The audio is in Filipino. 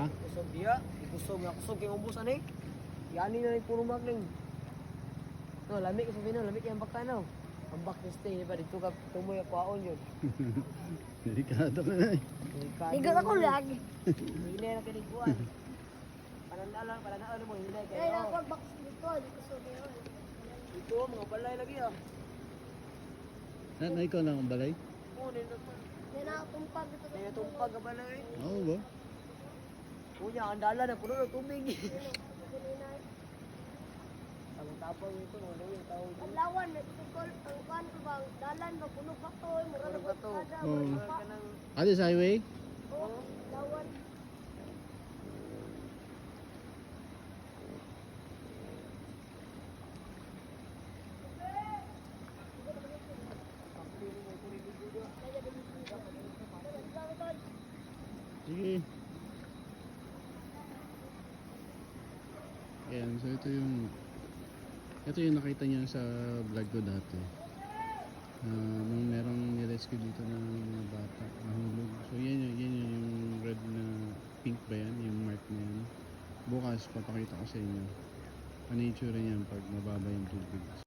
Ha? Kusog dia, ikusog nga kusog kay ubos ani. Yani na rin puro magning. No, lamig sa bino, lamig yang bakano. Ang back stay pa dito ka tumoy akwaon yun. Delikado ka na eh. Ligat ako lagi. Hindi na kinikuan. Pananalan mo, hindi Kaya kayo. ako box dito, di ko subi yun. Ito, mga balay lagi ah. Na ikaw lang ang balay? Oo, nilatumpag. Yan ako tumpag dito. Nilatumpag ang balay. Oo ba? Kuya, ang dala na puno ng tubig. Kuninay. Ang tapang ito, ano yung tao ito? Ang lawan, nagtukol, ang kan ko bang dalan, mapunog pa to, mura Puno na ba to? kada, Oo. mura pa. Ka ng... Ate sa highway? Oo, lawan. Sige. Ayan, so ito yung nakita niya sa vlog ko dati. Nung merong nirescue dito ng mga bata nahulog. So yan yung red na pink ba yan? Yung mark na yan. Bukas papakita ko sa inyo. Ano yung itsura niyan pag mababa yung tubig.